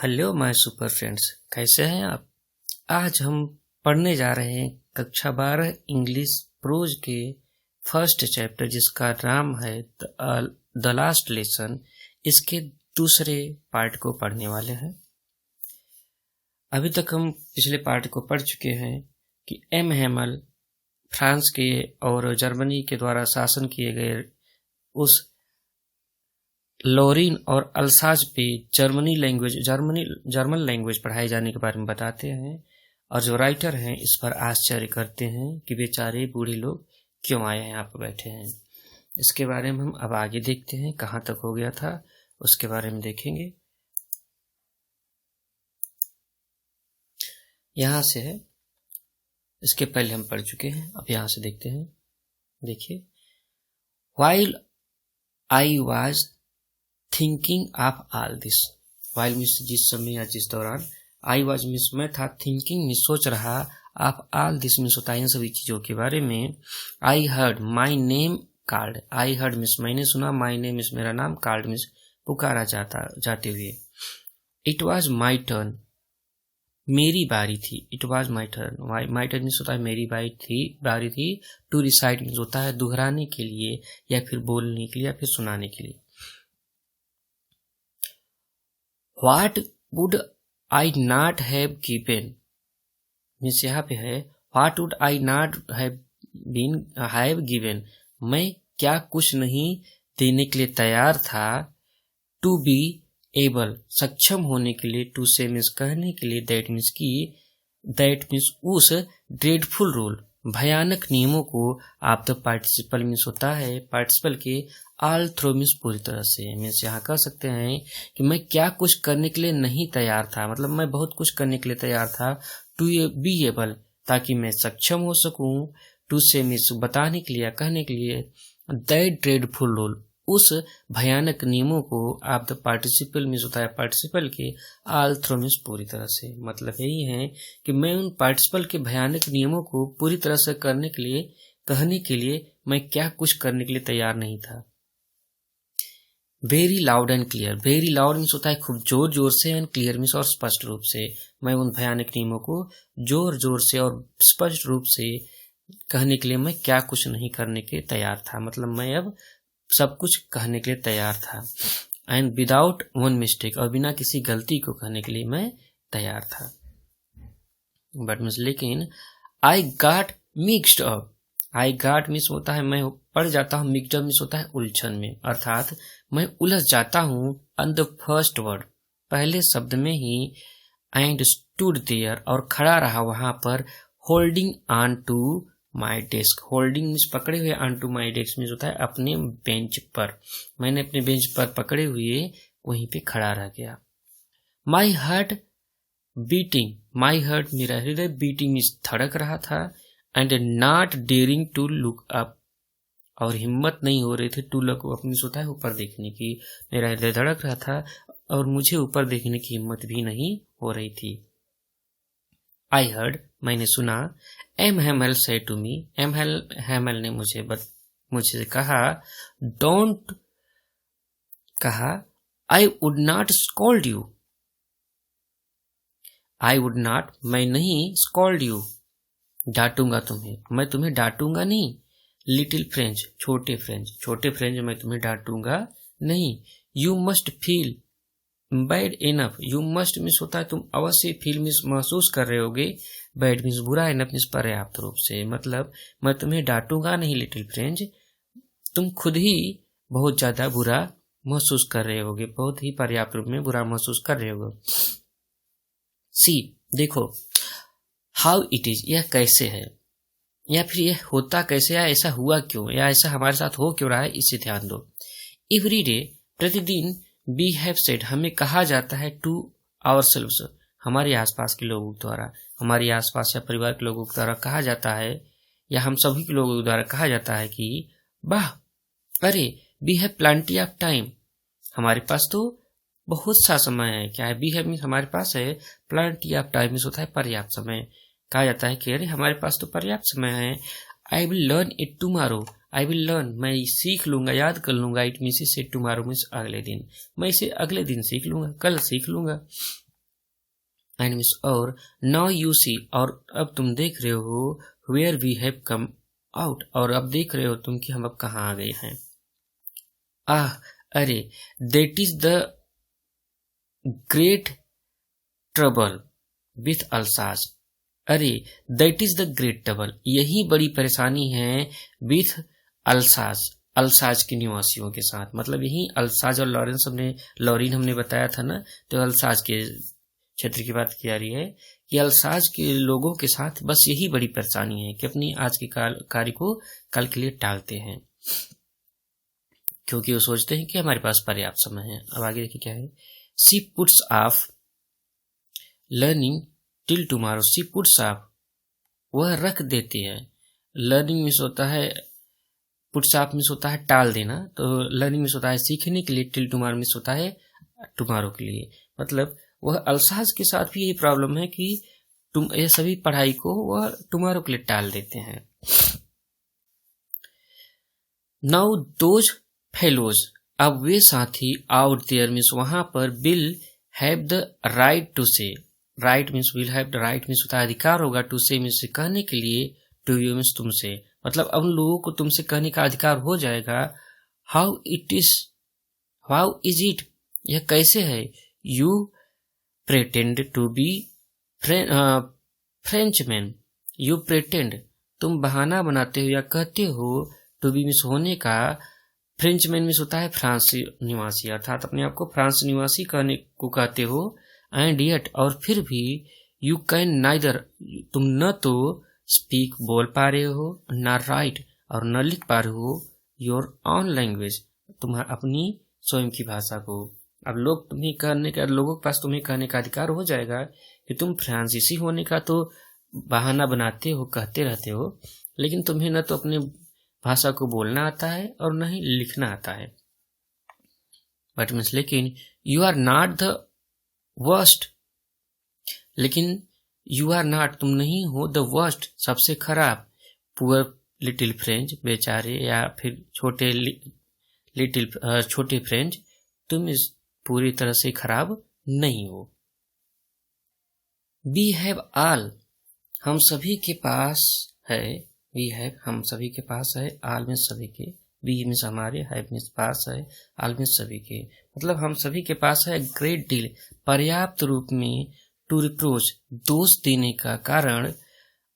Hello my super friends, कैसे हैं आप। आज हम पढ़ने जा रहे हैं कक्षा 12 इंग्लिश प्रोज के फर्स्ट चैप्टर जिसका नाम है द लास्ट लेसन। इसके दूसरे पार्ट को पढ़ने वाले हैं। अभी तक हम पिछले पार्ट को पढ़ चुके हैं कि एम हैमल फ्रांस के और जर्मनी के द्वारा शासन किए गए उस लोरिन और अल्साज पे जर्मन लैंग्वेज पढ़ाए जाने के बारे में बताते हैं, और जो राइटर हैं इस पर आश्चर्य करते हैं कि बेचारे बूढ़े लोग क्यों आए हैं, यहाँ पर बैठे हैं। इसके बारे में हम अब आगे देखते हैं, कहाँ तक हो गया था उसके बारे में देखेंगे। यहाँ से है, इसके पहले हम पढ़ चुके हैं, अब यहाँ से देखते हैं। देखिए, while I was thinking of all this, while means जिस समय या जिस दौरान, आई वाज मीन्स मैं था, थिंकिंग मीन्स सोच रहा, ऑफ ऑल दिस मीन्स होता है इन सभी चीजों के बारे में। I heard my name called, I heard means मैंने सुना, माई नेम मीन्स मेरा नाम, कॉल्ड मीन्स पुकारा जाते हुए। इट वॉज माई टर्न, मेरी बारी थी, it was my turn, my turn means होता है मेरी बारी थी। टू रिसाइट मीन्स होता है दोहराने के लिए या फिर बोलने के लिए या फिर सुनाने के लिए। What would I not have given means यहाँ पे है What would I not have given, मैं क्या कुछ नहीं देने के लिए तैयार था। To be able, सक्षम होने के लिए, to say मीन्स कहने के लिए, that means उस dreadful rule, भयानक नियमों को, आप द पार्टिसिपल मीन्स होता है पार्टिसिपल के, ऑल थ्रो मीन्स पूरी तरह से, मीन्स यहाँ कह सकते हैं कि मैं क्या कुछ करने के लिए नहीं तैयार था, मतलब मैं बहुत कुछ करने के लिए तैयार था। टू बी एबल, ताकि मैं सक्षम हो सकूं। टू से मीन्स बताने के लिए, कहने के लिए। दैट ड्रेडफुल रूल, उस भयानक नियमों को, आप द पार्टिसिपल मीन्स होता है पार्टिसिपल के, ऑल थ्रो मीन्स पूरी तरह से, मतलब यही है कि मैं उन पार्टिसिपल के भयानक नियमों को पूरी तरह से करने के लिए, कहने के लिए मैं क्या कुछ करने के लिए तैयार नहीं था। Very loud and clear, very loud means होता है खूब जोर जोर से, एंड क्लियर मीन्स और स्पष्ट रूप से, मैं उन भयानक नियमों को जोर जोर से और स्पष्ट रूप से कहने के लिए मैं क्या कुछ नहीं करने के तैयार था, मतलब मैं अब सब कुछ कहने के लिए तैयार था। एंड विदाउट वन मिस्टेक, और बिना किसी गलती को कहने के लिए मैं तैयार था। बट मीन्स लेकिन, I got mixed up, I got means होता है मैं पड़ जाता हूँ, मिक्स्ड अप मीन्स होता है उलझन में, अर्थात मैं उलझ जाता हूँ। ऑन द फर्स्ट वर्ड, पहले शब्द में ही। एंड स्टूड देयर, और खड़ा रहा वहां पर। Holding on to my desk, holding means पकड़े हुए, on to my desk means होता है अपने बेंच पर, मैंने अपने बेंच पर पकड़े हुए वहीं पे खड़ा रह गया। My heart beating, my heart मेरा हृदय, बीटिंग मीन्स धड़क रहा था। And not daring to look up, और हिम्मत नहीं हो रही थी, टू लुक अप मीन्स होता है ऊपर देखने की, मेरा हृदय धड़क रहा था और मुझे ऊपर देखने की हिम्मत भी नहीं हो रही थी। आई हर्ड, मैंने सुना। एम हैमल से टू मी, एम हैमल ने मुझे कहा। डोंट, कहा। I would not scold you, I would not, मैं नहीं, स्कॉल्ड यू, डांटूंगा तुम्हें, मैं तुम्हें डांटूंगा नहीं। लिटिल फ्रेंच, छोटे फ्रेंच मैं तुम्हें डांटूंगा नहीं। You must feel bad enough, you must means होता है तुम अवश्य, फील मीन्स महसूस कर रहे होगे, बैड मीन्स बुरा, इनफ मीन्स पर्याप्त रूप से, मतलब मैं तुम्हें डांटूंगा नहीं लिटिल फ्रेंच, तुम खुद ही बहुत ज्यादा बुरा महसूस कर रहे होगे, बहुत ही पर्याप्त रूप में बुरा महसूस कर रहे होगे। सी, देखो, हाउ इट इज, यह कैसे है, या फिर यह होता कैसे, या ऐसा हुआ क्यों, या ऐसा हमारे साथ हो क्यों रहा है, इसे ध्यान दो। एवरी डे, प्रतिदिन, वी हैव सेड, हमें कहा जाता है, टू आवरसेल्व्स, हमारे आसपास के लोगों द्वारा, हमारे आसपास या परिवार के लोगों द्वारा कहा जाता है, या हम सभी के लोगों द्वारा कहा जाता है कि वाह, अरे, we have plenty of time, हमारे पास तो बहुत सा समय है। क्या है, वी हैव मीन्स हमारे पास है, प्लेंटी ऑफ टाइम मीन्स होता है पर्याप्त समय, कहा जाता है कि अरे हमारे पास तो पर्याप्त समय है। I will learn it tomorrow, I will learn, मैं सीख लूंगा, याद कर लूंगा। इट मीन्स से टुमारो मीन्स अगले दिन, मैं इसे अगले दिन सीख लूंगा, कल सीख लूंगा। एंड मीन्स और नाउ यू सी, और अब तुम देख रहे हो where we have come out, और अब देख रहे हो तुम कि हम अब कहाँ आ गए हैं। अरे that is the great trouble with अल्साज, अरे that is the great trouble, यही बड़ी परेशानी है विथ अल्साज, अल्साज के निवासियों के साथ। मतलब यही अल्साज और लॉरिन हमने बताया था ना, तो अल्साज के क्षेत्र की बात की जा रही है कि अल्साज के लोगों के साथ बस यही बड़ी परेशानी है कि अपनी आज के कार्य को कल के लिए टालते हैं, क्योंकि वो सोचते हैं कि हमारे पास पर्याप्त समय है। अब आगे देखिए क्या है, she puts of learning till tomorrow, she puts of, वह रख देती है। लर्निंग मीन्स होता है, पुट्स ऑफ मीन्स होता है टाल देना, तो लर्निंग मीन्स होता है सीखने के लिए, टिल टुमारो मीन्स होता है टुमारो के लिए। मतलब वह अल्साज के साथ भी यही प्रॉब्लम है कि तुम ये सभी पढ़ाई को वह टुमारो के लिए टाल देते हैं। नाउ दोज फेलोज, अब वे साथी आउट देयर मीन्स वहां पर will have the right to say, right means will have the right means होता है अधिकार होगा, टू से मीन्स कहने के लिए, टू यू मीन्स तुमसे, मतलब अब लोगों को तुमसे कहने का अधिकार हो जाएगा। हाउ इज इट, यह कैसे है, you pretend to be Frenchman, you pretend, तुम बहाना बनाते हो या कहते हो, टू बी मीन्स होने का, फ्रेंचमैन मीन्स होता है फ्रांस निवासी, अर्थात अपने आप को फ्रांस निवासी कहने को कहते हो। एंड येट, और फिर भी, यू कैन नाइदर, तुम न तो स्पीक बोल पा रहे हो, न राइट और न लिख पा रहे हो, योर ऑन लैंग्वेज, तुम्हारा अपनी स्वयं की भाषा को। अब लोगों के पास तुम्हें कहने का अधिकार हो जाएगा कि तुम फ्रांसीसी होने का तो बहाना बनाते हो, कहते रहते हो, लेकिन तुम्हें न तो अपने भाषा को बोलना आता है और न ही लिखना आता है। बट मीन्स लेकिन, you are not the worst, लेकिन यू आर नॉट, तुम नहीं हो, द वर्स्ट, सबसे खराब, पुअर लिटिल फ्रेंच, बेचारे या फिर छोटे फ्रेंच, तुम इस पूरी तरह से खराब नहीं हो। वी हैव ऑल, हम सभी के पास है, वी हैव हम सभी के पास है, ऑल में सभी के, वी में हमारे, हैव में पास है, ऑल में सभी के, मतलब हम सभी के पास है ग्रेट डील, पर्याप्त रूप में, टू रिप्रोच, दोष देने का कारण,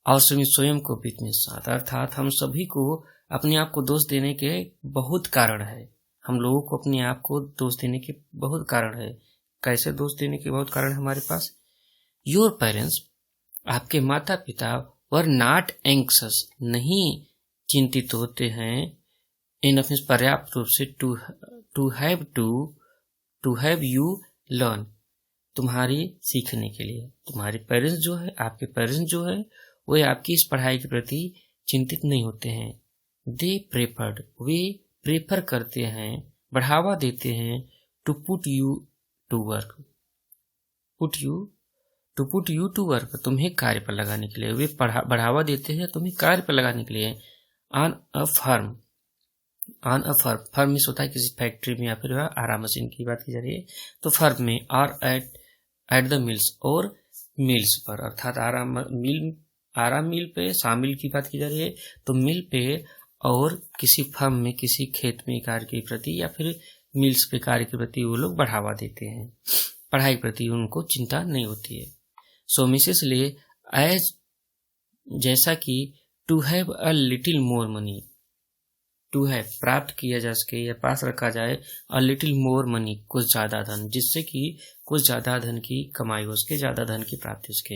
और स्वयं को भी अपने साथ, अर्थात हम सभी को अपने आप को दोष देने के बहुत कारण है, हम लोगों को अपने आप को दोष देने के बहुत कारण है। कैसे दोष देने के बहुत कारण है हमारे पास? योर पेरेंट्स, आपके माता पिता, वर नॉट एंक्शस, नहीं चिंतित होते हैं, इन अपने पर्याप्त रूप से, टू हैव यू लर्न, तुम्हारी सीखने के लिए। तुम्हारे पेरेंट्स जो है, आपके पेरेंट्स जो है, वे आपकी इस पढ़ाई के प्रति चिंतित नहीं होते हैं। दे प्रेफर्ड, वे प्रेफर करते हैं, बढ़ावा देते हैं, to put you to work, तुम्हें कार्य पर लगाने के लिए, वे बढ़ावा देते हैं तुम्हें कार्य पर लगाने के लिए। ऑन अ फर्म, फर्म में होता है किसी फैक्ट्री में या फिर आराम मशीन की बात की जा रही है, तो फर्म में, और एट द मिल्स, और मिल्स पर, अर्थात आराम मिल पे, शामिल की बात की जा रही है, तो मिल पे और किसी फर्म में, किसी खेत में कार्य के प्रति या फिर मिल्स पे कार्य के प्रति वो लोग बढ़ावा देते हैं, पढ़ाई के प्रति उनको चिंता नहीं होती है। सो मिसेस ले, एज, जैसा कि, to have a little more money, to have प्राप्त किया जा सके या पास रखा जाए, अ लिटिल मोर मनी, कुछ ज्यादा धन, जिससे कि कुछ ज्यादा धन की कमाई हो सके, ज्यादा धन की प्राप्ति हो सके।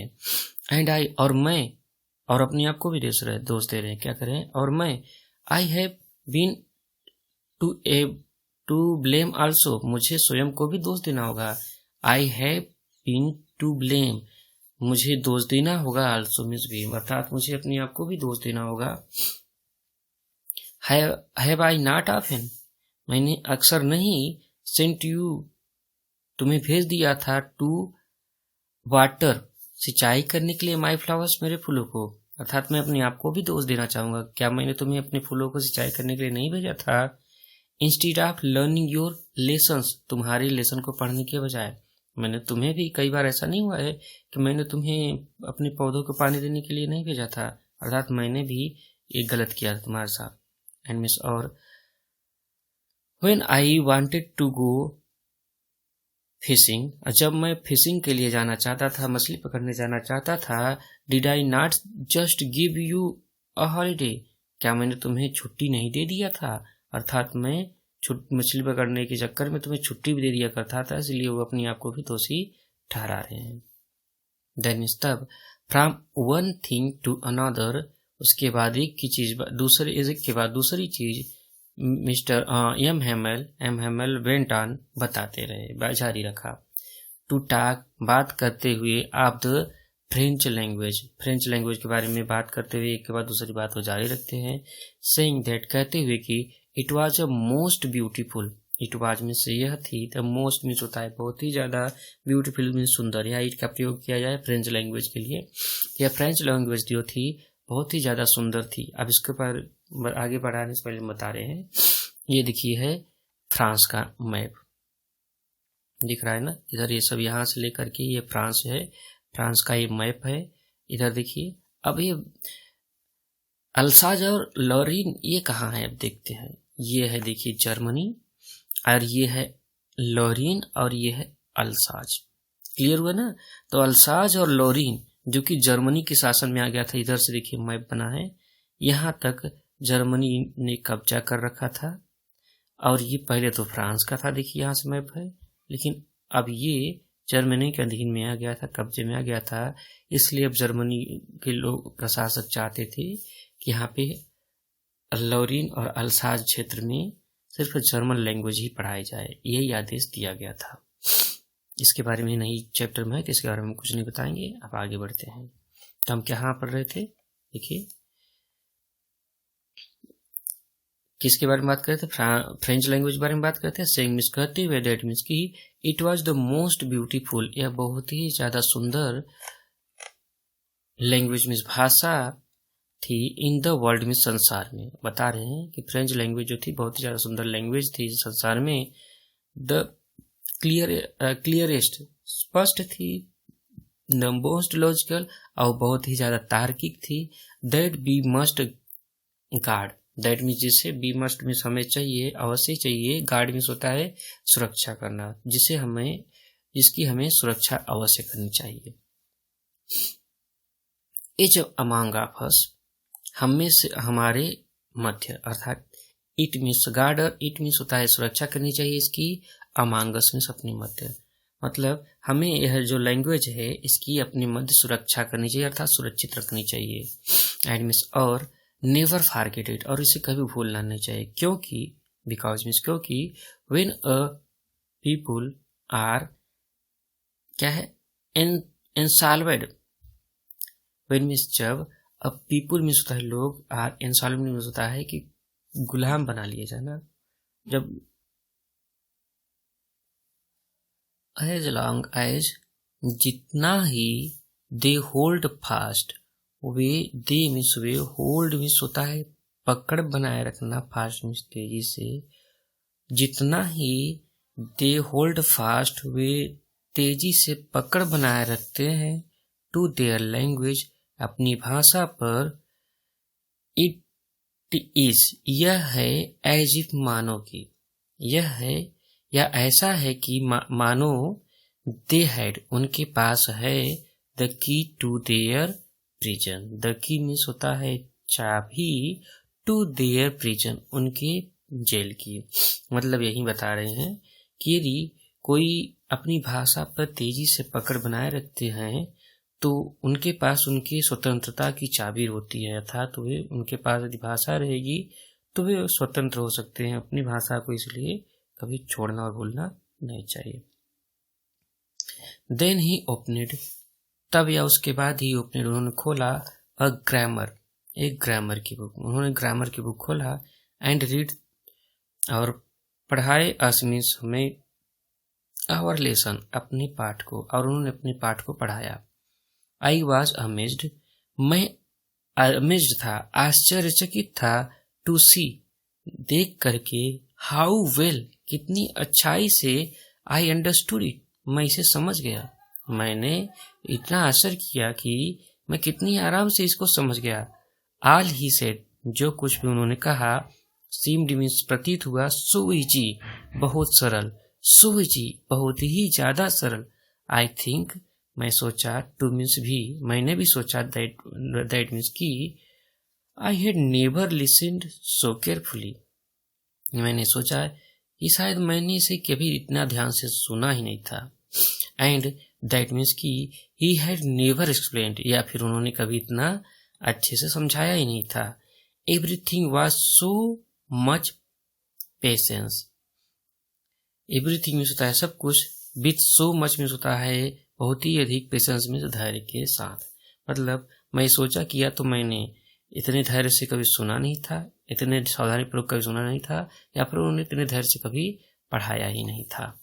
एंड आई, और मैं, और अपने आप को भी दोष दे रहे हैं, क्या करें, और मैं, I have been to blame also, मुझे स्वयं को भी दोष देना होगा। I have been to blame, मुझे दोष देना होगा, आल्सो मीन्स भी, अर्थात मुझे अपने आप को भी दोष देना होगा। हैव आई नॉट ऑफन, मैंने अक्सर नहीं, सेंट यू, तुम्हें भेज दिया था, टू वाटर, सिंचाई करने के लिए, माई फ्लावर्स, मेरे फूलों को, अर्थात मैं अपने आप को भी दोष देना चाहूंगा, क्या मैंने तुम्हें अपने फूलों को सिंचाई करने के लिए नहीं भेजा था? Instead of learning your lessons, तुम्हारे लेसन को पढ़ने के बजाय, मैंने तुम्हें भी कई बार ऐसा नहीं हुआ है कि मैंने तुम्हें अपने पौधों को पानी देने के लिए नहीं भेजा था, अर्थात मैंने भी एक गलत किया था तुम्हारे साथ। एंड मिस और when I wanted to go fishing, जब मैं फिशिंग के लिए जाना चाहता था, मछली पकड़ने जाना चाहता था, did I not just give you a holiday, क्या मैंने तुम्हें छुट्टी नहीं दे दिया था, अर्थात मैं मछली पकड़ने के चक्कर में तुम्हें छुट्टी भी दे दिया करता था, इसलिए वो अपने आप को भी दोषी ठहरा रहे हैं। देन तब from one thing to another, उसके बाद एक की चीज दूसरे एक के बाद दूसरी चीज mister M Hemal went on, बताते रहे, जारी रखा। टू टॉक, बात करते हुए, ऑफ द फ्रेंच लैंग्वेज के बारे में बात करते हुए एक के बाद दूसरी बात को जारी रखते हैं। सेइंग दैट, कहते हुए कि it was a most beautiful, it was means यह थी, द मोस्ट मीन्स होता है बहुत ही ज्यादा, ब्यूटीफुल मीन्स सुंदर, या इट का प्रयोग किया जाए फ्रेंच लैंग्वेज के लिए। यह फ्रेंच लैंग्वेज जो थी बहुत ही ज्यादा सुंदर थी। अब इसके ऊपर आगे बढ़ाने से पहले बता रहे हैं, ये देखिए है फ्रांस का मैप, दिख रहा है ना इधर, ये सब यहाँ से लेकर के ये फ्रांस है, फ्रांस का ये मैप है, इधर देखिए। अब ये अल्साज और लॉरिन ये कहाँ है, अब देखते हैं। ये है देखिए जर्मनी, और ये है लॉरिन, और ये है अल्साज। क्लियर हुआ ना? तो अल्साज और लॉरिन जो कि जर्मनी के शासन में आ गया था, इधर से देखिए मैप बना है, यहाँ तक जर्मनी ने कब्जा कर रखा था, और ये पहले तो फ्रांस का था, देखिए यहाँ से मैप है, लेकिन अब ये जर्मनी के अधीन में आ गया था, कब्जे में आ गया था, इसलिए अब जर्मनी के लोग प्रशासक चाहते थे कि यहाँ पे लॉरिन और अल्साज क्षेत्र में सिर्फ जर्मन लैंग्वेज ही पढ़ाई जाए, यही आदेश दिया गया था। इसके बारे में नहीं चैप्टर में है, तो इसके बारे में कुछ नहीं बताएंगे। अब आगे बढ़ते हैं। तो हम कहाँ पढ़ रहे थे, देखिए किसके बारे में बात करते थे, फ्रेंच लैंग्वेज बारे में बात करते हैं। सेइंग मीन्स कहते हुए, दैट मीन्स कि it was the most beautiful, यह बहुत ही ज्यादा सुंदर लैंग्वेज मीन्स भाषा थी, इन द वर्ल्ड में संसार में। बता रहे हैं कि फ्रेंच लैंग्वेज जो थी बहुत ही ज्यादा सुंदर लैंग्वेज थी संसार में। द क्लियरेस्ट, स्पष्ट थी, द मोस्ट लॉजिकल, और बहुत ही ज्यादा तार्किक थी। That be must guard, that means जिसे बी मस्ट मीन्स हमें चाहिए, अवश्य चाहिए, गार्ड मीन्स होता है सुरक्षा करना, जिसकी हमें सुरक्षा अवश्य करनी चाहिए। इच अमंग ऑफ अस, हमें से हमारे मध्य, अर्थात इट मीन्स गार्ड, और इट मीन्स होता है सुरक्षा करनी चाहिए इसकी, अमंग अस मीन्स अपने मध्य, मतलब हमें यह जो लैंग्वेज है इसकी अपने मध्य सुरक्षा करनी चाहिए, अर्थात सुरक्षित रखनी चाहिए। एंड मीन्स और नेवर फॉरगेट इट, और इसे कभी भूलना नहीं चाहिए, क्योंकि बिकॉज मीन्स क्योंकि व्हेन अ पीपुल आर, क्या है, एंसॉल्वेड, व्हेन मीन्स जब, अब पीपुल मीन्स होता है लोग, आर एंसॉल्वेड मीन्स होता है कि गुलाम बना लिए जाए ना, जब एज लॉन्ग एज, जितना ही, दे होल्ड फास्ट, वे, दे मीन्स वे, होल्ड मीन्स होता है पकड़ बनाए रखना, फास्ट मीन्स तेजी से, जितना ही दे होल्ड फास्ट, वे तेजी से पकड़ बनाए रखते हैं, टू देयर लैंग्वेज, अपनी भाषा पर, इट इज, यह है, एज इफ मानो की, यह है या ऐसा है कि मानो, दे हैड उनके पास है, the key to their prison, the key means होता है चाबी, टू देयर प्रिजन उनके जेल की। मतलब यही बता रहे हैं कि यदि कोई अपनी भाषा पर तेजी से पकड़ बनाए रखते हैं तो उनके पास उनकी स्वतंत्रता की चाबी होती है, अर्थात वे, उनके पास यदि भाषा रहेगी तो वे स्वतंत्र हो सकते हैं अपनी भाषा को, इसलिए कभी छोड़ना और भूलना नहीं चाहिए। देन ही ओपनेड, तब या उसके बाद ही ओपनेड, उन्होंने खोला, अ ग्रामर, एक ग्रामर की बुक, उन्होंने ग्रामर की बुक खोला, एंड रीड, और पढ़ाए, अस मीन्स हमें, आवर लेसन अपने पाठ को, और उन्होंने अपने पाठ को पढ़ाया। आई वॉज अमेज्ड, मैं अमेज्ड था, आश्चर्यचकित था, टू सी, देख करके, हाउ वेल, कितनी अच्छाई से, आई अंडरस्टूड इट, मैं इसे समझ गया। मैंने इतना असर किया कि मैं कितनी आराम से इसको समझ गया। ऑल ही सेड, जो कुछ भी उन्होंने कहा, सीम्ड मीन्स प्रतीत हुआ, सो इजी, बहुत सरल, सो इजी, बहुत ही ज्यादा सरल। आई थिंक, मैं सोचा, टू मीन्स भी, मैंने भी सोचा, दैट मीन्स की, I had never listened so carefully, मैंने सोचा कि शायद मैंने इसे कभी इतना ध्यान से सुना ही नहीं था। एंड दैट मीन्स की ही हैड नेवर एक्सप्लेन्ड, या फिर उन्होंने कभी इतना अच्छे से समझाया ही नहीं था। Everything was so much patience, everything means होता है सब कुछ, विथ सो मच मीन्स होता है बहुत ही अधिक, पेशेंस मीन्स धैर्य के साथ। मतलब मैं सोचा किया तो मैंने इतने धैर्य से कभी सुना नहीं था, इतने सावधानी पूर्वक कभी सुना नहीं था, या फिर उन्होंने इतने धैर्य से कभी पढ़ाया ही नहीं था।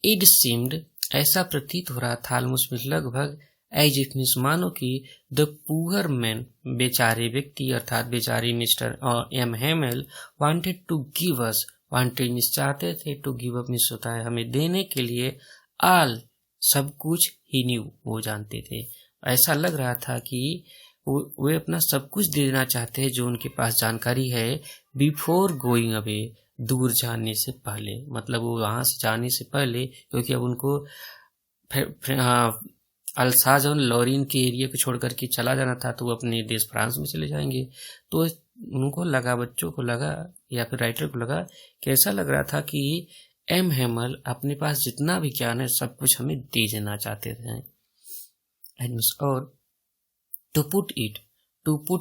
इट सीम्ड, ऐसा प्रतीत हो रहा था, ऑलमोस्ट लगभग, एज इफ मीन्स मानो कि, द पुअर मैन, बेचारे व्यक्ति अर्थात बेचारे mister M Hamel, wanted to give us, wanted means चाहते थे, टू गिव अप मीन्स होता है हमें देने के लिए, ऑल सब कुछ ही न्यू, वो जानते थे। ऐसा लग रहा था कि वे अपना सब कुछ दे देना चाहते हैं जो उनके पास जानकारी है, बिफोर गोइंग अवे, दूर जाने से पहले, मतलब वो वहां से जाने से पहले, क्योंकि अब उनको अल्साज और लॉरिन के एरिया को छोड़ करके चला जाना था, तो वो अपने देश फ्रांस में चले जाएंगे। तो उनको लगा, बच्चों को लगा या फिर राइटर को लगा कि ऐसा लग रहा था कि एम हेमल अपने पास जितना भी ज्ञान है सब कुछ हमें दे देना चाहते थे। और टू पुट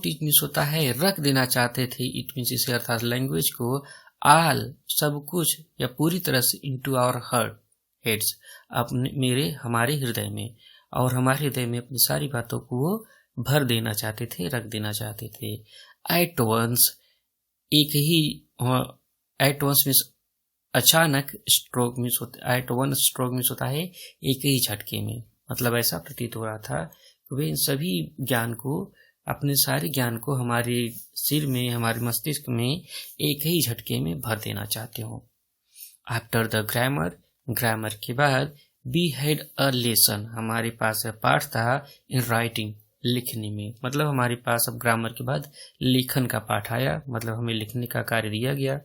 इट मीन्स होता है रख देना चाहते थे, इट मीन्स इसे अर्थात लैंग्वेज को, ऑल सब कुछ या पूरी तरह से, इनटू आवर हेड्स, अपने हमारे हृदय में, और हमारे हृदय में अपनी सारी बातों को वो भर देना चाहते थे, रख देना चाहते थे। एट वंस, एक ही, एट वंस मीन्स अचानक, स्ट्रोक मीन्स होता, एट वन स्ट्रोक मीन्स होता है एक ही झटके में, मतलब ऐसा प्रतीत हो रहा था कि वे इन सभी ज्ञान को, अपने सारे ज्ञान को हमारे सिर में, हमारे मस्तिष्क में एक ही झटके में भर देना चाहते हो। आफ्टर द ग्रामर के बाद, वी हैड अ लेसन, हमारे पास पाठ था, इन राइटिंग, लिखने में, मतलब हमारे पास अब ग्रामर के बाद लेखन का पाठ आया, मतलब हमें लिखने का कार्य दिया गया।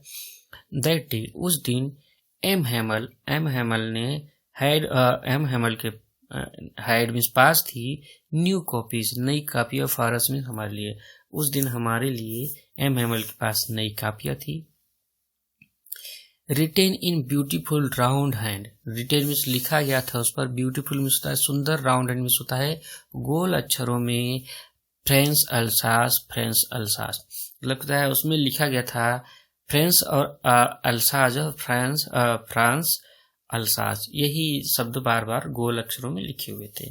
दैट डे, उस दिन, एम हेमल ने के हैड मीन्स पास थी, न्यू कॉपीज, नई कापियां, फारस में हमारे लिए, उस दिन हमारे लिए एम हेमल के पास नई कापियां थी। Written in beautiful round hand, written means लिखा गया था उस पर, ब्यूटीफुल मीन्स होता है सुंदर, राउंड हैंड मीन्स होता है गोल अक्षरों में, फ्रेंस अल्सास, लगता है उसमें लिखा गया था फ्रेंस और अल्साज, फ्रांस अल्सास, यही शब्द बार बार गोल अक्षरों में लिखे हुए थे।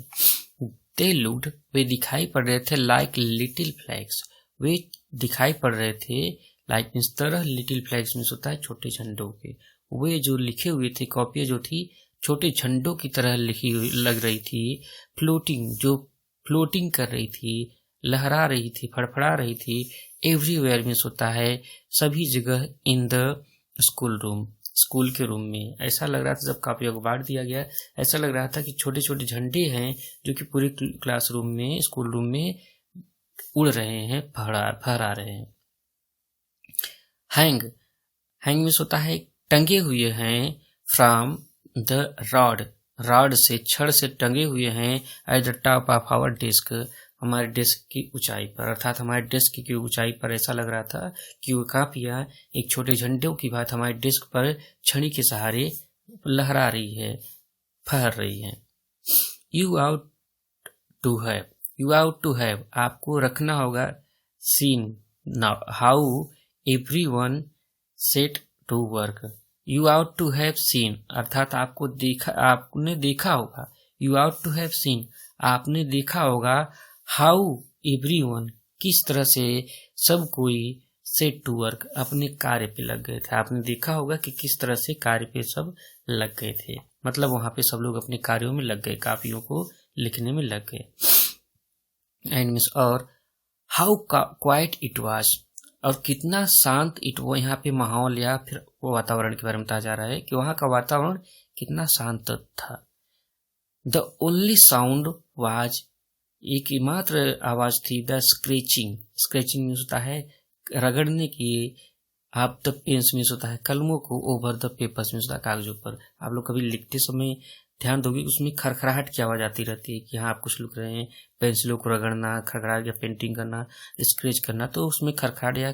दे लुक्ड, वे दिखाई पड़ रहे थे, लाइक लिटिल फ्लैग्स, वे दिखाई पड़ रहे थे, लाइक मीन्स तरह, लिटिल फ्लैग्स मीन्स होता है छोटे झंडों के, वे जो लिखे हुए थे, कॉपियां जो थी छोटे झंडों की तरह लिखी हुई लग रही थी, फ्लोटिंग, जो फ्लोटिंग कर रही थी, लहरा रही थी, फड़फड़ा रही थी, एवरीवेयर मीन्स होता है सभी जगह, in the school room, school के रूम में। ऐसा लग रहा था जब कापियों को बांट दिया गया, ऐसा लग रहा था कि छोटे छोटे झंडे हैं जो कि पूरे क्लासरूम में, स्कूल रूम में उड़ रहे हैं, फहरा रहे हैं। हैंग मीन्स होता है टंगे हुए हैं, फ्रॉम द रॉड से, छड़ से टंगे हुए हैं, at the top of our desk, हमारे डेस्क की ऊंचाई पर, अर्थात हमारे डेस्क की ऊंचाई पर ऐसा लग रहा था कि वो कापियां एक छोटे झंडों की बात हमारे डेस्क पर छड़ी के सहारे लहरा रही है, फहर रही है। यू आउट टू हैव, आपको रखना होगा, seen now how everyone set to work, you ought to have seen, अर्थात आपने देखा होगा, you ought to have seen, आपने देखा होगा, हाउ एवरीवन, किस तरह से सब कोई, सेट टू वर्क, अपने कार्य पे लग गए थे, आपने देखा होगा कि किस तरह से कार्य पे सब लग गए थे, मतलब वहां पे सब लोग अपने कार्यों में लग गए, कापियों को लिखने में लग गए। एंड मीन्स और, हाउ क्वाइट इट वाज, और कितना शांत वो यहाँ पे माहौल या फिर वो वातावरण के बारे में बताया जा रहा है कि वहाँ का वातावरण कितना शांत था। द ओनली साउंड वाज, एक मात्र आवाज थी, द स्क्रेचिंग। स्क्रेचिंग मीन्स होता है रगड़ने की, आप द पेन्स मीन्स होता है कलमों को, ओवर द पेपर्स मीन्स होता है कागजों पर। आप लोग कभी लिखते समय ध्यान दोगे उसमें खरखराहट की आवाज आती रहती है कि हाँ आप कुछ लिख रहे हैं, पेंसिलों को रगड़ना, खरखराहट या पेंटिंग करना, स्क्रेच करना, तो उसमें खरखराहट या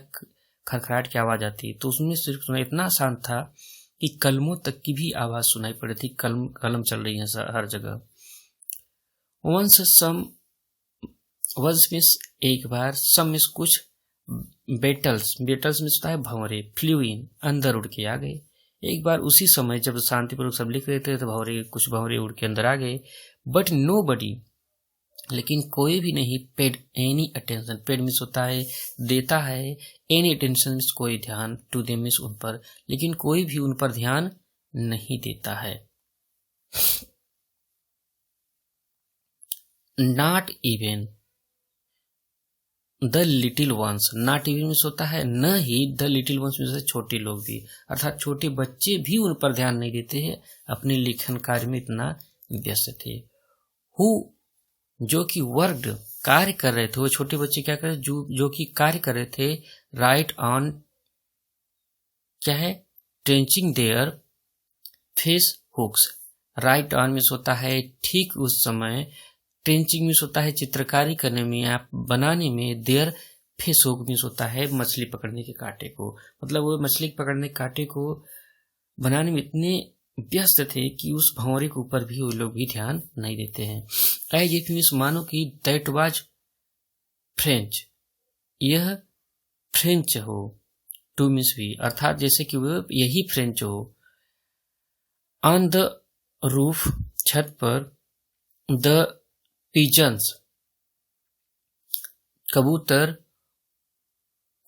खरखराहट की आवाज आती है। तो उसमें सिर्फ इतना शांत था कि कलमों तक की भी आवाज सुनाई पड़ रही थी, कलम चल रही है हर जगह। वंस मीन्स एक बार, सम मीन्स कुछ, बेटल्स मीन्स होता है भंवरे, फ्लू इन अंदर उड़ के आ गए। एक बार उसी समय जब शांतिपूर्वक सब लिख रहे थे तो कुछ भंवरे उड़ के अंदर आ गए। बट नो बडी, लेकिन कोई भी नहीं, paid any attention, paid means होता है देता है, एनी अटेंशन मीन्स कोई ध्यान, टू देम मीन्स उन पर, लेकिन कोई भी उन पर ध्यान नहीं देता है। Not even the little ones, not even means होता है न ही, द लिटिल वंस मीन्स छोटे लोग भी, अर्थात छोटे बच्चे भी उन पर ध्यान नहीं देते हैं, अपने लेखन कार्य में इतना व्यस्त थे। हु, जो कि वर्कड, कार्य कर रहे थे, वो छोटे बच्चे क्या कर रहे, जो कि कार्य कर रहे थे, राइट ऑन, क्या है, trenching their face hooks. Right on means होता है ठीक उस समय, ट्रेंचिंग मीन्स होता है चित्रकारी करने में या बनाने में, देयर फिश हुक मीन्स होता है मछली पकड़ने के कांटे को, मतलब वो मछली पकड़ने के कांटे को बनाने में इतने व्यस्त थे कि उस भंवरे के ऊपर भी वो लोग भी ध्यान नहीं देते हैं। एज इफ मीन्स मानो कि दैट वाज फ्रेंच, यह फ्रेंच हो, टू मीन्स भी, अर्थात जैसे कि वो यही फ्रेंच हो। ऑन द रूफ, छत पर, द पिजन्स, कबूतर,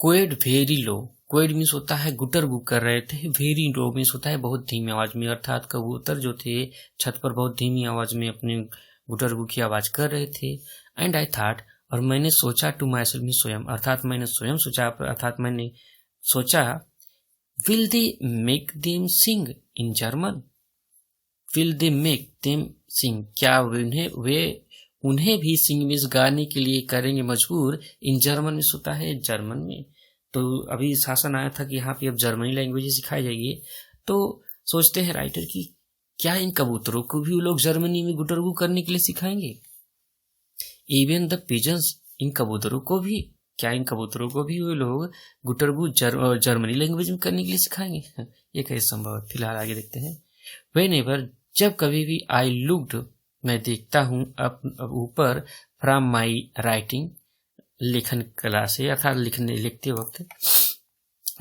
Quad very low, Quad means होता है गुटर गु कर रहे थे, वेरी लो मीन्स होता है बहुत धीमी आवाज में, अर्थात कबूतर जो थे छत पर बहुत धीमी आवाज में अपने गुटर गु की आवाज कर रहे थे। एंड आई थॉट, और मैंने सोचा, टू माई सेल्फ मीन्स स्वयं, अर्थात मैंने स्वयं सोचा, अर्थात मैंने सोचा, will they make them sing in German, will they make them sing, क्या उन्हें भी सिंग मीन्स गाने के लिए करेंगे मजबूर, इन जर्मन मीन्स होता है जर्मन में। तो अभी शासन आया था कि यहाँ पे अब जर्मनी लैंग्वेज सिखाई जाएगी, तो सोचते हैं राइटर कि क्या इन कबूतरों को भी वो लोग जर्मनी में गुटरगू करने के लिए सिखाएंगे। इवन द पिजन्स, इन कबूतरों को भी, क्या इन कबूतरों को भी वो लोग गुटरगू जर्मनी लैंग्वेज में करने के लिए सिखाएंगे? ये कैसे संभव है? फिलहाल आगे देखते हैं। व्हेनेवर, जब कभी भी, आई लुक्ड, मैं देखता हूँ अब ऊपर, फ्रॉम माई राइटिंग, लेखन कला से, अर्थात लिखते वक्त,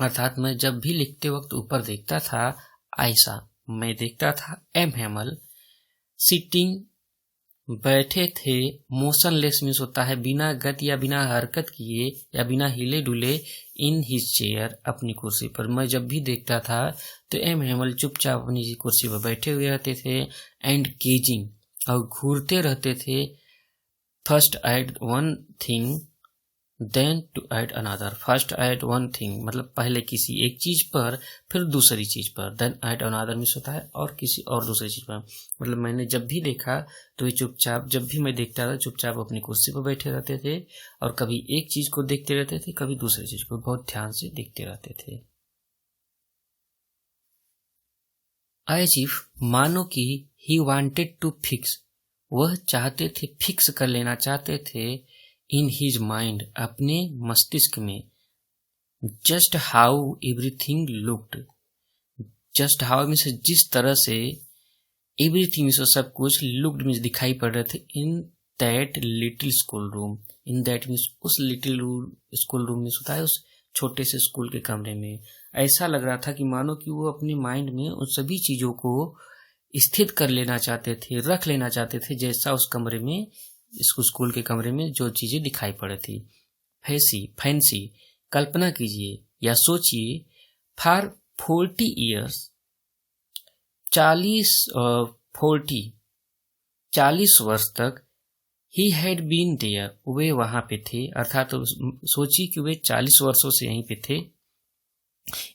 अर्थात मैं जब भी लिखते वक्त ऊपर देखता था, ऐसा मैं देखता था, एम हेमल सिटिंग, बैठे थे, मोशनलेस मीन्स होता है बिना गति या बिना हरकत किए या बिना हिले डुले, इन हिज चेयर, अपनी कुर्सी पर। मैं जब भी देखता था तो एम हेमल चुपचाप अपनी कुर्सी पर बैठे हुए रहते थे, एंड गेजिंग, और घूरते रहते थे, first add one thing then to add another, first add one thing मतलब पहले किसी एक चीज पर फिर दूसरी चीज पर, देन ऐड अनदर मीन्स होता है और किसी और दूसरी चीज पर। मतलब मैंने जब भी देखा तो ये चुपचाप, जब भी मैं देखता था चुपचाप अपनी कुर्सी पर बैठे रहते थे और कभी एक चीज को देखते रहते थे, कभी दूसरी चीज को बहुत ध्यान से देखते रहते थे। एज इफ, मानो कि, ही वांटेड टू फिक्स, वह चाहते थे, फिक्स कर लेना चाहते थे, इन हिज माइंड, अपने मस्तिष्क में, just how everything looked, just how means जिस तरह से, एवरीथिंग मीन्स सब कुछ, लुक्ड मीन्स दिखाई पड़ रहे थे, in that little school room, in that means उस लिटिल स्कूल रूम मीन्स होता है उस छोटे से स्कूल के कमरे में। ऐसा लग रहा था कि मानो कि वो अपने माइंड में उन सभी चीजों को स्थित कर लेना चाहते थे, रख लेना चाहते थे, जैसा उस कमरे में, इस स्कूल के कमरे में जो चीजें दिखाई पड़ थी। फैंसी, कल्पना कीजिए या सोचिए, फॉर 40 ईयर्स, 40 वर्ष तक, ही हैड बीन देयर, वे वहां पे थे, अर्थात तो सोचिए कि वे 40 वर्षों से यहीं पे थे।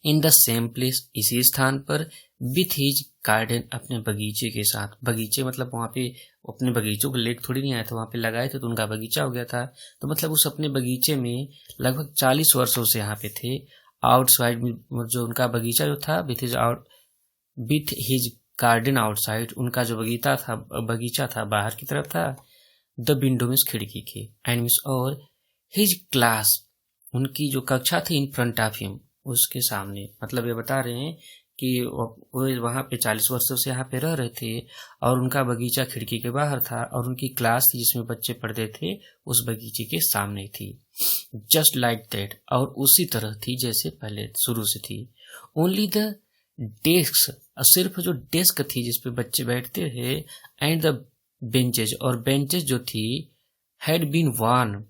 इन द सेम प्लेस, इसी स्थान पर, विथ हिज गार्डन, अपने बगीचे के साथ। बगीचे मतलब वहां पे अपने बगीचों को लेक थोड़ी नहीं आया था, वहां पे लगाए थे तो उनका बगीचा हो गया था। तो मतलब उस अपने बगीचे में लगभग 40 वर्षों से यहाँ पे थे। आउटसाइड जो उनका बगीचा जो था, विथ हिज गार्डन आउटसाइड, उनका जो बगीचा था बाहर की तरफ था। द विंडो मीन्स खिड़की के, एंड मीन्स और हिज क्लास, उनकी जो कक्षा थी, इन फ्रंट ऑफ हिम, उसके सामने। मतलब ये बता रहे हैं कि वो वहां पे 40 वर्षों से यहाँ पे रह रहे थे और उनका बगीचा खिड़की के बाहर था और उनकी क्लास थी जिसमें बच्चे पढ़ते थे उस बगीचे के सामने थी। जस्ट लाइक दैट, और उसी तरह थी जैसे पहले शुरू से थी। ओनली द डेस्क, सिर्फ जो डेस्क थी जिसपे बच्चे बैठते थे, एंड द बेंचेज, और बेंचेज जो थी, had been worn,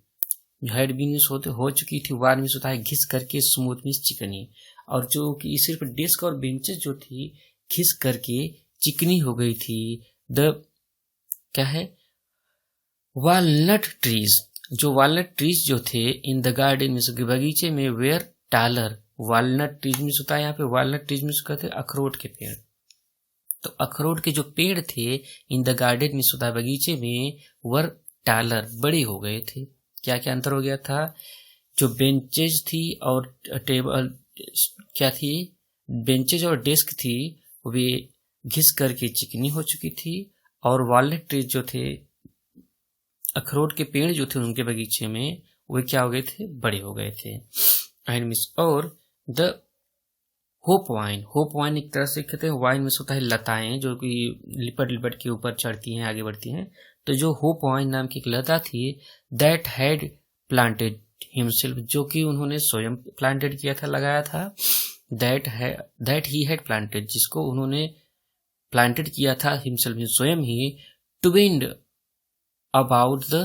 had been हो चुकी थी, वार मीन्स होता है घिस करके, स्मूथ मीन्स चिकनी, और जो कि सिर्फ डेस्क और बेंचेस जो थी घिस करके चिकनी हो गई थी। द क्या है, वालनट ट्रीज, जो वालनट ट्रीज जो थे इन द गार्डन मीन्स बगीचे में, were taller, walnut trees means होता है यहाँ पे, वालनट ट्रीज मीन्स कहते हैं अखरोट के पेड़। तो अखरोट के जो पेड़ थे इन द गार्डन मीन्स होता है बगीचे में, वर टालर, बड़े हो गए थे। क्या क्या अंतर हो गया था, जो बेंचेज थी और टेबल क्या थी, बेंचेज और डेस्क थी वे घिस करके चिकनी हो चुकी थी, और वॉलनट ट्रीज जो थे, अखरोट के पेड़ जो थे उनके बगीचे में, वे क्या हो गए थे, बड़े हो गए थे। एंड मिस और the hope wine, hope wine एक तरह से कहते हैं, वाइन मिस होता है लताएं जो कि लिपट लिपट के ऊपर चढ़ती हैं, आगे बढ़ती हैं। तो जो होप वाइन नाम की एक लता थी, दैट हैड प्लांटेड हिमसेल्फ, जो कि उन्होंने स्वयं प्लांटेड किया था, लगाया था। दैट ही हैड प्लांटेड, जिसको उन्होंने प्लांटेड किया था हिमसेल्फ, स्वयं ही। Twinned about the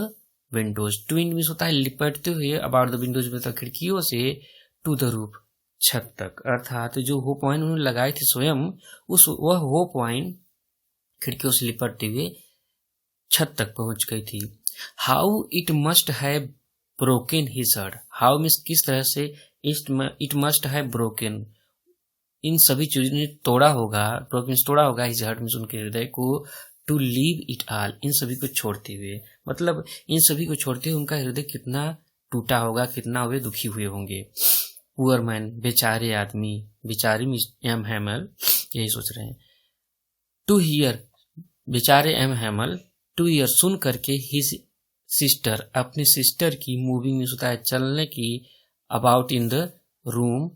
Windows, twinned means होता है लिपटते हुए, अबाउट द विंडोज मतलब खिड़कियों से, टू द रूफ छत तक, अर्थात जो होप वाइन उन्होंने लगाए थे स्वयं, वह होप वाइन खिड़कियों से लिपटते हुए छत तक पहुंच गई थी। How it must have broken his heart, how means किस तरह से, इट मस्ट हैव ब्रोकन, इन सभी चीजों ने तोड़ा होगा, ब्रोकन तोड़ा होगा, हिज हार्ट मीन्स उनके हृदय को, टू लीव इट ऑल, इन सभी को छोड़ते हुए, मतलब इन सभी को छोड़ते हुए उनका हृदय कितना टूटा होगा, कितना वे दुखी हुए होंगे। पुअर मैन, बेचारे आदमी, बेचारी एम हैमल यही सोच रहे हैं। टू हियर, बेचारे एम हैमल, टू ईयर सुन करके, हिज सिस्टर, अपनी सिस्टर की, मूविंग में होता है चलने की, अबाउट इन द रूम,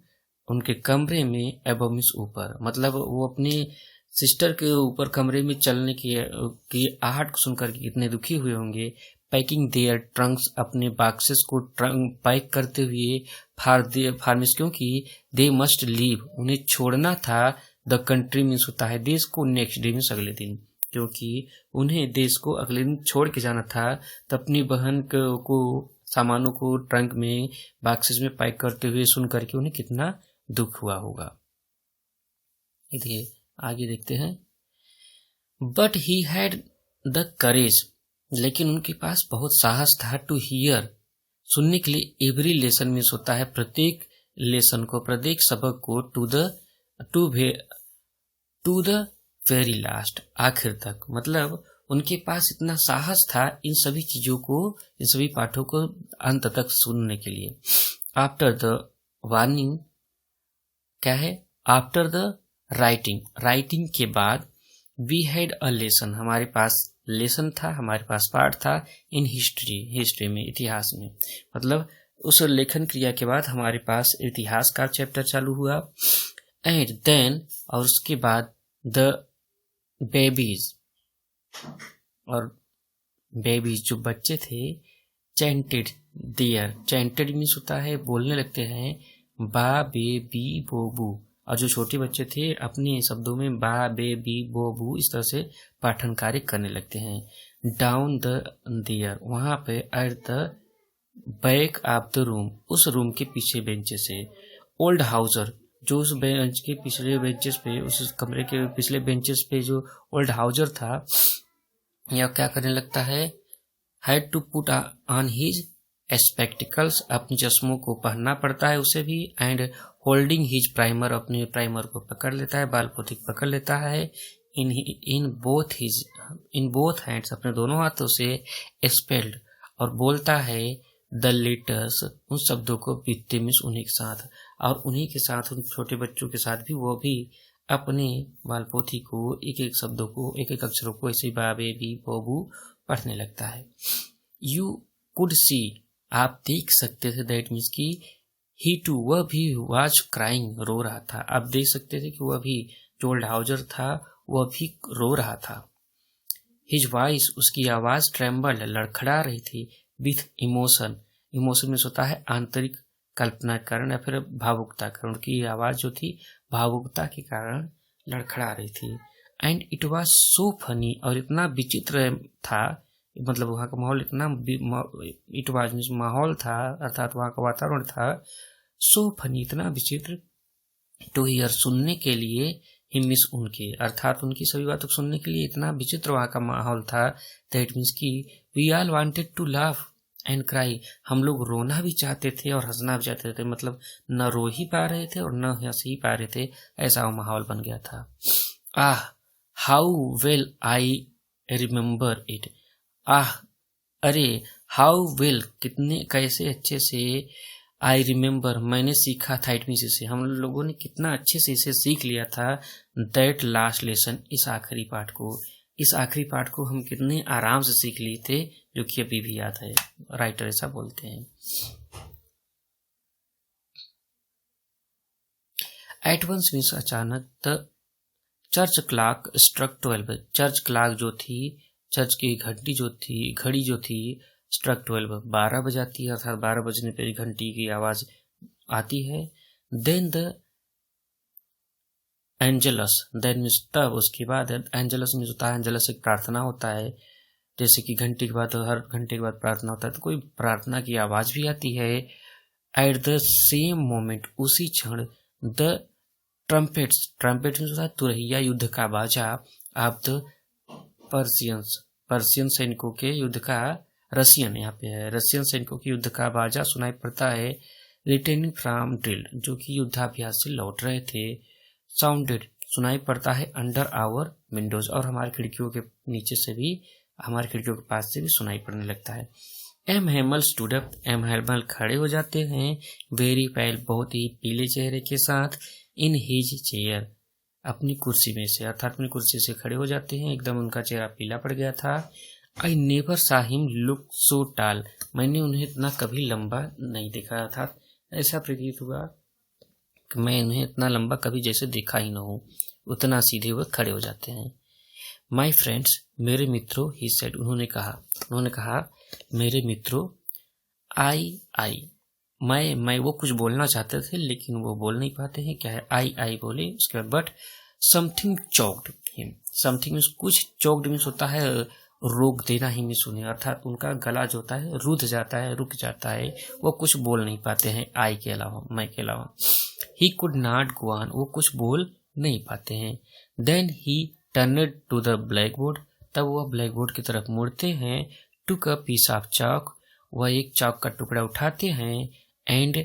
उनके कमरे में, अबव मीन्स ऊपर, मतलब वो अपनी सिस्टर के ऊपर कमरे में चलने की आहट को सुनकर के कितने दुखी हुए होंगे। पैकिंग देयर ट्रंक्स, अपने बॉक्सेस को पैक करते हुए, फार्मिस, क्योंकि दे मस्ट लीव, उन्हें छोड़ना था, द कंट्री मीन्स होता है देश को, नेक्स्ट डे मीन्स अगले दिन, क्योंकि उन्हें देश को अगले दिन छोड़ के जाना था। तो अपनी बहन को सामानों को ट्रंक में, बॉक्सेस में पैक करते हुए सुन करके उन्हें कितना दुख हुआ होगा। देखिए आगे देखते हैं। But he had the courage, लेकिन उनके पास बहुत साहस था, टू हियर, सुनने के लिए, एवरी लेसन मीन्स होता है प्रत्येक लेसन को, प्रत्येक सबक को, टू द वेरी लास्ट, आखिर तक, मतलब उनके पास इतना साहस था इन सभी चीजों को, इन सभी पाठों को अंत तक सुनने के लिए। आफ्टर द वार्निंग, क्या है, आफ्टर द राइटिंग, राइटिंग के बाद, वी हैड अ लेसन, हमारे पास लेसन था, हमारे पास पाठ था, इन हिस्ट्री में, इतिहास में, मतलब उस लेखन क्रिया के बाद हमारे पास इतिहास का चैप्टर चालू हुआ। एंड देन, और उसके बाद, द बेबीज, और बेबीज जो बच्चे थे, चैंटेड देयर, चैंटेड मीन्स होता है बोलने लगते हैं, बा बे बी बो बू, और जो छोटे बच्चे थे अपने शब्दों में बा बे बी बो बू इस तरह से पाठन कार्य करने लगते हैं। डाउन द देयर, वहां पे, at the back of the room, उस रूम के पीछे बेंचे से, ओल्ड हाउसर, जो उस बेंच के पिछले बेंचेस पे, उस कमरे के पिछले बेंचेस पे जो ओल्ड हाउसर था, यह क्या करने लगता है, had to put on his spectacles, अपने चश्मों को पहनना पड़ता है उसे भी, एंड होल्डिंग हिज प्राइमर, अपने प्राइमर को पकड़ लेता है, बाल पोथी पकड़ लेता है, इन बोथ हैंड्स, अपने दोनों हाथों से, स्पेल्ड, और बोलता है द लेटर्स, उन शब्दों को विद मीन्स उन्हीं के साथ, और उन्हीं के साथ उन छोटे बच्चों के साथ भी वो भी अपने बालपोथी को, एक एक शब्दों को, एक एक अक्षरों को ऐसे बाबे बी बोबू पढ़ने लगता है। यू कुड सी, आप देख सकते थे, दैट मीन्स की ही टू, वह भी वाज क्राइंग, रो रहा था। आप देख सकते थे कि वह भी जो ओल्डहाउजर था वह भी रो रहा था। हिज वॉइस, उसकी आवाज ट्रेम्बल, लड़खड़ा रही थी, विथ इमोशन, इमोशन में होता है आंतरिक कल्पना के कारण या फिर भावुकता के कारण, उनकी आवाज जो थी भावुकता के कारण लड़खड़ा रही थी। And it was so funny, और इतना विचित्र था, मतलब वहाँ का माहौल इतना, इट वाज मीन्स माहौल था, अर्थात वहाँ का वातावरण था, सो फनी, इतना विचित्र, टू हियर, सुनने के लिए, ही मिस, उनके, अर्थात उनकी सभी बातों को सुनने के लिए इतना विचित्र वहाँ का माहौल था, दैट मीन्स की we all wanted to laugh and cry, हम लोग रोना भी चाहते थे और हंसना भी चाहते थे, मतलब न रो ही पा रहे थे और न हंस ही पा रहे थे, ऐसा वो माहौल बन गया था। Ah how well I remember it, ah अरे, हाउ वेल, कितने, कैसे अच्छे से, आई रिमेम्बर, मैंने सीखा था, इट मीन्स इसे, हम लोगों ने कितना अच्छे से इसे सीख लिया था, दैट लास्ट लेसन, इस आखिरी पाठ को, इस आखिरी पाठ को हम कितने आराम से सीख लिए थे, जो कि अभी भी याद है, राइटर ऐसा बोलते हैं। एट वंस मीन्स अचानक, the church clock struck 12, church clock जो थी, चर्च की घंटी जो थी, घड़ी जो थी, स्ट्रक 12, 12 बजाती है, अर्थात 12 बजने पर घंटी की आवाज आती है। Then the Angelus, then means तब, उसके बाद, एंजलस मीन्स होता है, एंजलस एक प्रार्थना होता है, जैसे कि घंटी के बाद, हर घंटे के बाद प्रार्थना होता है, तो कोई प्रार्थना की आवाज भी आती है। एट द सेम मोमेंट, उसी क्षण, द ट्रम्पेट्स, ट्रम्पेट मीन्स होता है तुरहिया, युद्ध का बाजा, ऑफ द पर्सियंस, पर्सियन सैनिकों के युद्ध का, रशियन यहाँ पे है, रशियन सैनिकों के युद्ध का बाजा सुनाई पड़ता है, रिटर्निंग फ्रॉम ड्रिल, जो कि युद्धाभ्यास से लौट रहे थे, साउंडेड, सुनाई पड़ता है, अंडर आवर विंडोज, और हमारी खिड़कियों के नीचे से भी, हमारी खिड़कियों के पास से भी सुनाई पड़ने लगता है। M Hemal stood up, M Hemal खड़े हो जाते हैं, वेरी पेल, बहुत ही पीले चेहरे के साथ, इन हिज चेयर, अपनी कुर्सी में से, अर्थात अपनी कुर्सी से खड़े हो जाते हैं, एकदम उनका चेहरा पीला पड़ गया था। आई नेवर सा हिम लुक सो टाल, मैंने उन्हें इतना कभी लंबा नहीं देखा था, ऐसा प्रतीत हुआ कि मैं उन्हें इतना लंबा कभी जैसे देखा ही न हो, उतना सीधे वह खड़े हो जाते हैं। माई फ्रेंड्स, मेरे मित्रों, ही सेड, उन्होंने कहा मेरे मित्रों, आई मैं वो कुछ बोलना चाहते थे लेकिन वो बोल नहीं पाते हैं, क्या है, आई बोले, उसके बाद but something choked him, something means कुछ, चोक्ड मीन्स होता है रोक देना ही मीन्स उन्हें, अर्थात उनका गला जो होता है रुध जाता है, रुक जाता है, वो कुछ बोल नहीं पाते हैं, आई के अलावा, मैं के अलावा। He could not go on, वो कुछ बोल नहीं पाते हैं। Then he turned to the blackboard, तब वह ब्लैक बोर्ड की तरफ मुड़ते हैं, took a piece of chalk, वह एक चॉक का टुकड़ा उठाते हैं, and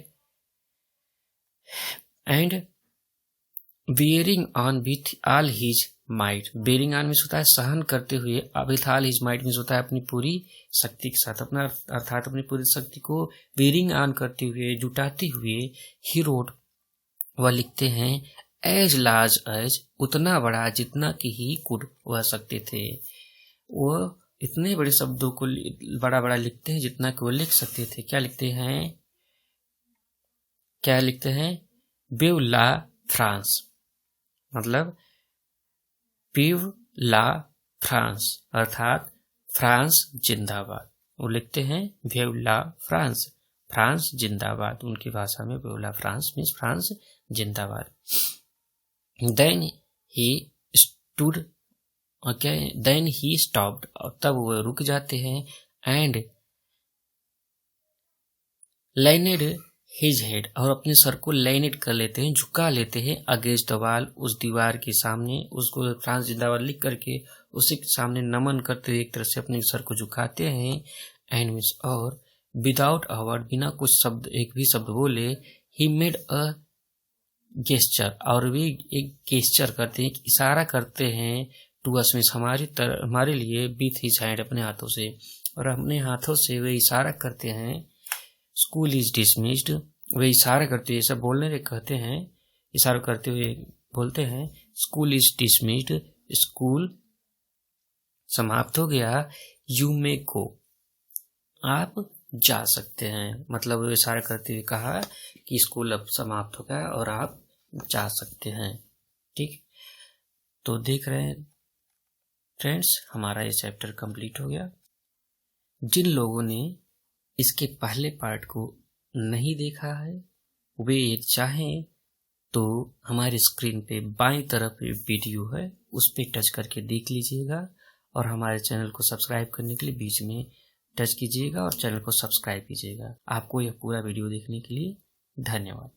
bearing on with all his might, bearing on means होता है सहन करते हुए, with all his might means होता है अपनी पूरी शक्ति के साथ, अपना अर्थात अपनी पूरी शक्ति को बेयरिंग ऑन करते हुए, जुटाते हुए, ही रोड, वह लिखते हैं, एज लार्ज एज, उतना बड़ा जितना कि ही कुड, वह सकते थे, वह इतने बड़े शब्दों को बड़ा बड़ा लिखते हैं जितना कि वो लिख सकते थे। क्या लिखते हैं, विव ला फ्रांस, मतलब विव ला फ्रांस, अर्थात फ्रांस जिंदाबाद, वो लिखते हैं विव ला फ्रांस, फ्रांस जिंदाबाद, उनकी भाषा में vive la France means France जिंदाबाद। Then he stood, then he stopped, और तब वो रुक जाते हैं, एंड लेनेड हिज हेड, और अपने सर को लेनेड कर लेते हैं, झुका लेते हैं, अगेंस्ट द वॉल, उस दीवार के सामने, उसको फ्रांस जिंदाबाद लिख करके उसी के सामने नमन करते हुए एक तरह से अपने सर को झुकाते हैं। एंड मीन्स और विदाउट अ वर्ड, बिना कुछ शब्द, एक भी शब्द बोले, ही मेड अ गेस्चर, और वे एक गेस्चर करते हैं, इशारा करते हैं, टू अस मीन्स हमारे लिए, विथ हिज हैंड, अपने हाथों से, और अपने हाथों से वे इशारा करते हैं, स्कूल इज डिसमिस्ड, वे इशारा करते हुए, ऐसा बोलने में कहते हैं, इशारा करते हुए बोलते हैं, स्कूल इज डिसमिस्ड, स्कूल समाप्त हो गया, यू मे गो, आप जा सकते हैं। मतलब वे इशारा करते हुए कहा कि स्कूल अब समाप्त हो गया और आप जा सकते हैं। ठीक, तो देख रहे हैं फ्रेंड्स, हमारा ये चैप्टर कंप्लीट हो गया। जिन लोगों ने इसके पहले पार्ट को नहीं देखा है, वे चाहें तो हमारे स्क्रीन पे बाईं तरफ वीडियो है, उस पे टच करके देख लीजिएगा, और हमारे चैनल को सब्सक्राइब करने के लिए बीच में टच कीजिएगा और चैनल को सब्सक्राइब कीजिएगा। आपको यह पूरा वीडियो देखने के लिए धन्यवाद।